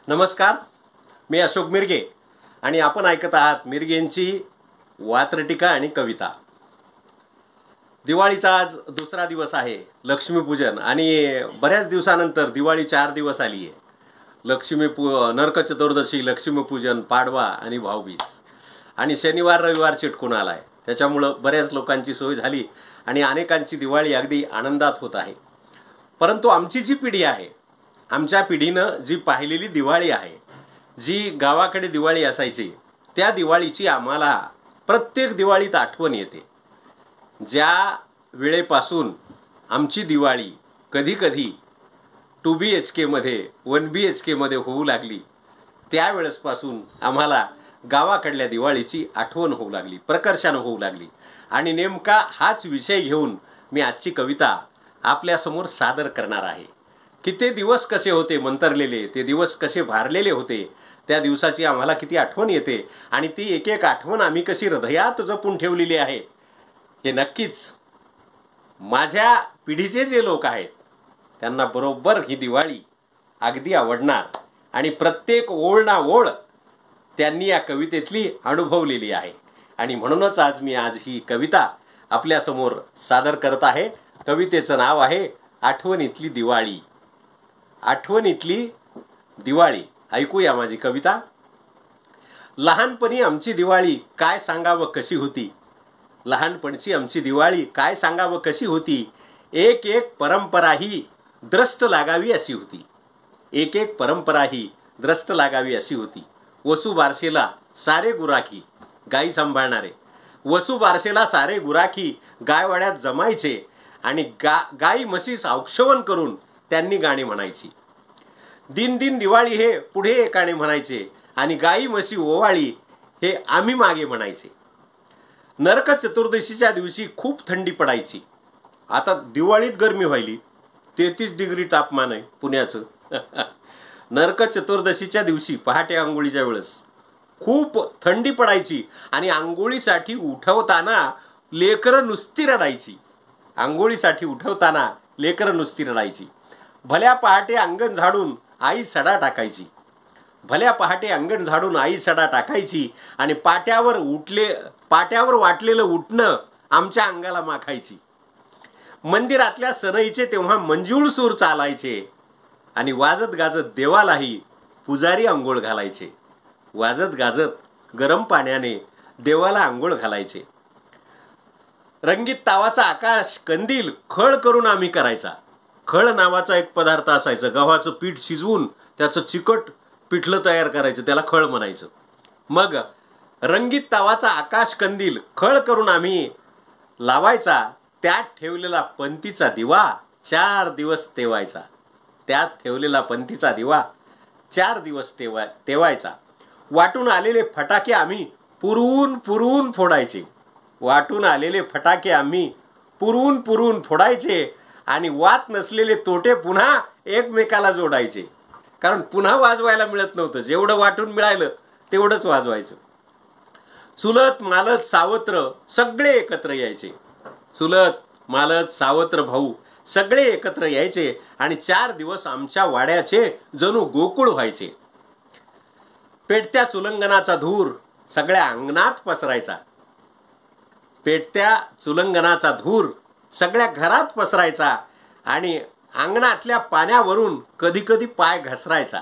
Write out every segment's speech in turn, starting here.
नमस्कार, मी अशोक मिरगे आणि आपण ऐकत आहात मिरगेंची वात्रटिका आणि कविता। दिवाळीचा आज दुसरा दिवस आहे, लक्ष्मीपूजन, आणि बऱ्याच दिवसानंतर दिवाळी 4 दिवस आली आहे। नरक चतुर्दशी, लक्ष्मीपूजन, पाडवा आणि भाऊबीज, आणि शनिवार रविवार चिटकून आलाय। त्याच्यामुळे बऱ्याच लोकांची सोय झाली आणि अनेकांची दिवाळी अगदी आनंदात होत आहे। परंतु आमची जी पिढी आहे, आमच्या पिढीनं जी पाहिलेली दिवाळी आहे, जी गावाकडे दिवाळी असायची, त्या दिवाळीची आम्हाला प्रत्येक दिवाळीत आठवण येते। ज्या वेळेपासून आमची दिवाळी कधी कधी 2 BHK मध्ये 1 BHK मध्ये होऊ लागली, त्यावेळेसपासून आम्हाला गावाकडल्या दिवाळीची आठवण होऊ लागली, प्रकर्षाने होऊ लागली। आणि नेमका हाच विषय घेऊन मी आजची कविता आपल्या समोर सादर करणार आहे की ते दिवस कसे होते मंतरलेले, ते दिवस कसे भारलेले होते, त्या दिवसाची आम्हाला किती आठवण येते आणि ती एक एक आठवण आम्ही कशी हृदयात जपून ठेवलेली आहे, हे नक्कीच माझ्या पिढीचे जे लोक आहेत त्यांना बरोबर ही दिवाळी अगदी आवडणार आणि प्रत्येक ओळ ना ओळ त्यांनी या कवितेतली अनुभवलेली आहे। आणि म्हणूनच आज ही कविता आपल्या समोर सादर करत आहे। कवितेचं नाव आहे आठवणीतली दिवाळी। आठवणीतली दिवाळी। ऐकूया माझी कविता। लहानपणी आमची दिवाळी काय सांगावं कशी होती, लहानपणची आमची दिवाळी काय सांगावं कशी होती। एक एक परंपरा ही द्रष्ट लागावी अशी होती, एक एक परंपरा ही द्रष्ट लागावी अशी होती। वसू बारशेला सारे गुराखी गाई सांभाळणारे, वसू बारशेला सारे गुराखी गायवाड्यात जमायचे आणि गाई म्हशीस औक्षवण करून त्यांनी गाणी म्हणायची। दिन दिन दिवाळी हे पुढे एकाने म्हणायचे आणि गाई म्हशी ओवाळी हे आम्ही मागे म्हणायचे। नरक चतुर्दशीच्या दिवशी खूप थंडी पडायची। आता दिवाळीत गरमी व्हायली, 33 डिग्री तापमान आहे पुण्याचं। नरक चतुर्दशीच्या दिवशी पहाटे आंघोळीच्या वेळेस खूप थंडी पडायची आणि आंघोळीसाठी उठवताना लेकरं नुसती रडायची। आंघोळीसाठी उठवताना लेकरं नुसती रडायची। भल्या पहाटे अंगण झाडून आई सडा टाकायची, भल्या पहाटे अंगण झाडून आई सडा टाकायची आणि पाट्यावर वाटलेलं उठणं आमच्या अंगाला माखायची। मंदिरातल्या सनईचे तेव्हा मंजूळ सूर चालायचे आणि वाजत गाजत देवालाही पुजारी आंघोळ घालायचे। वाजत गाजत गरम पाण्याने देवाला आंघोळ घालायचे। रंगीत तावाचा आकाश कंदील खळ करून आम्ही करायचा। खळ नावाचा एक पदार्थ असायचा, गव्हाचं पीठ शिजवून त्याचं चिकट पिठलं तयार करायचं, त्याला खळ म्हणायचं। मग रंगीत तावाचा आकाश कंदील खळ करून आम्ही लावायचा, त्यात ठेवलेला पंतीचा दिवा 4 दिवस तेवायचा, त्यात ठेवलेला पंतीचा दिवा 4 दिवस तेवायचा। वाटून आलेले फटाके आम्ही पुरवून फोडायचे, वाटून आलेले फटाके आम्ही पुरवून फोडायचे आणि वात नसलेले तोटे पुन्हा एकमेकाला जोडायचे, कारण पुन्हा वाजवायला मिळत नव्हतं, जेवढं वाटून मिळालं तेवढंच वाजवायचं। चुलत मालत सावत्र सगळे एकत्र यायचे, चुलत मालत सावत्र भाऊ सगळे एकत्र यायचे आणि 4 दिवस आमच्या वाड्याचे जणू गोकुळ व्हायचे। पेटत्या चुलंगनाचा धूर सगळ्या अंगणात पसरायचा, पेटत्या चुलंगनाचा धूर सगळ्या घरात पसरायचा आणि अंगणातल्या पाण्यावरून कधी कधी पाय घसरायचा,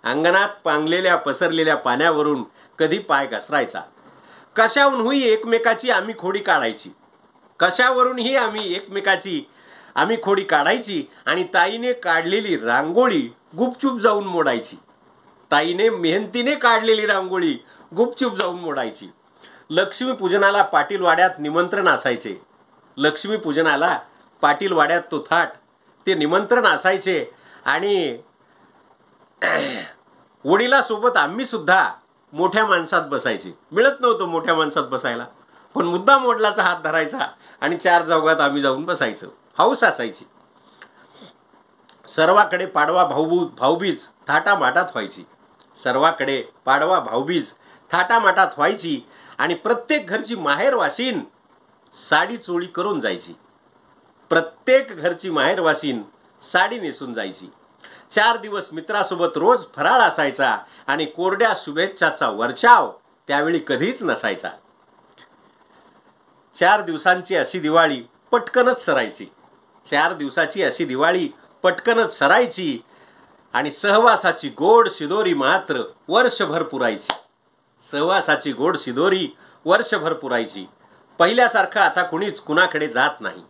अंगणात पांगलेल्या पसरलेल्या पाण्यावरून कधी पाय घसरायचा। कशाहूनही एकमेकाची आम्ही खोडी काढायची, कशावरूनही आम्ही खोडी काढायची आणि ताईने काढलेली रांगोळी गुपचूप जाऊन मोडायची, ताईने मेहनतीने काढलेली रांगोळी गुपचूप जाऊन मोडायची। लक्ष्मीपूजनाला पाटील वाड्यात निमंत्रण असायचे, लक्ष्मीपूजनाला पाटील वाड्यात तो थाट ते निमंत्रण असायचे आणि वडिलांसोबत आम्ही सुद्धा मोठ्या माणसात बसायचे। मिळत नव्हतं मोठ्या माणसात बसायला, पण मुद्दाम वडिलांचा हात धरायचा आणि 4 चौघात आम्ही जाऊन बसायचं, हौस असायची। सर्वाकडे पाडवा भाऊबीज थाटामाटात व्हायची, सर्वाकडे पाडवा भाऊबीज थाटामाटात व्हायची आणि प्रत्येक घरची माहेरवासीन साडी चोळी करून जायची, प्रत्येक घरची माहेरवासीन साडी नेसून जायची। 4 दिवस मित्रासोबत रोज फराळ असायचा आणि कोरड्या शुभेच्छाचा वर्षाव त्यावेळी कधीच नसायचा. 4 दिवसांची अशी दिवाळी पटकनच सरायची. 4 दिवसाची अशी दिवाळी पटकनच सरायची आणि सहवासाची गोड शिदोरी मात्र वर्षभर पुरायची. सहवासाची गोड शिदोरी वर्षभर पुरायची. पहिल्यासारखं आता कुणीच कुणाकडे जात नाही.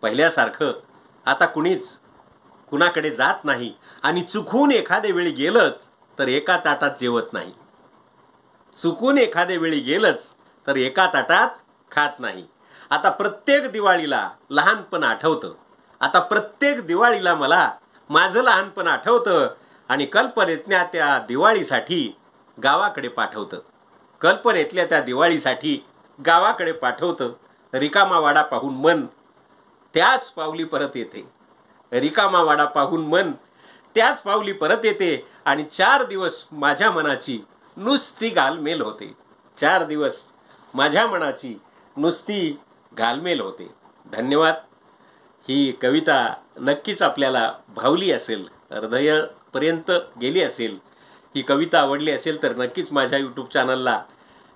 पहिल्यासारखं आता कुणीच कुणाकडे जात नाही आणि चुकून एखाद्या वेळी गेलंच तर एका ताटात जेवत नाही. चुकून एखाद्या वेळी गेलंच तर एका ताटात खात नाही. आता प्रत्येक दिवाळीला लहानपण आठवतं. आता प्रत्येक दिवाळीला मला माझं लहानपण आठवतं आणि कल्पनेतल्या त्या दिवाळीसाठी गावाकडे पाठवतं. कल्पनेतल्या त्या दिवाळीसाठी गावाकडे पाठवतं. रिकामा वाडा पाहून मन त्याच पावली परत येते. रिकामा वाडा पाहून मन त्याच पावली परत येते आणि 4 दिवस माझ्या मनाची नुसती घालमेल होते. 4 दिवस माझ्या मनाची नुसती घालमेल होते. धन्यवाद. ही कविता नक्कीच आपल्याला भावली असेल, हृदयापर्यंत गेली असेल. ही कविता आवडली असेल तर नक्कीच माझ्या यूट्यूब चॅनलला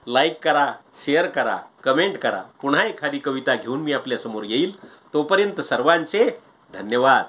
लाईक करा, शेअर करा, कमेंट करा. पुन्हा एखादी कविता घेऊन मी आपल्यासमोर येईल. तोपर्यंत सर्वांचे धन्यवाद.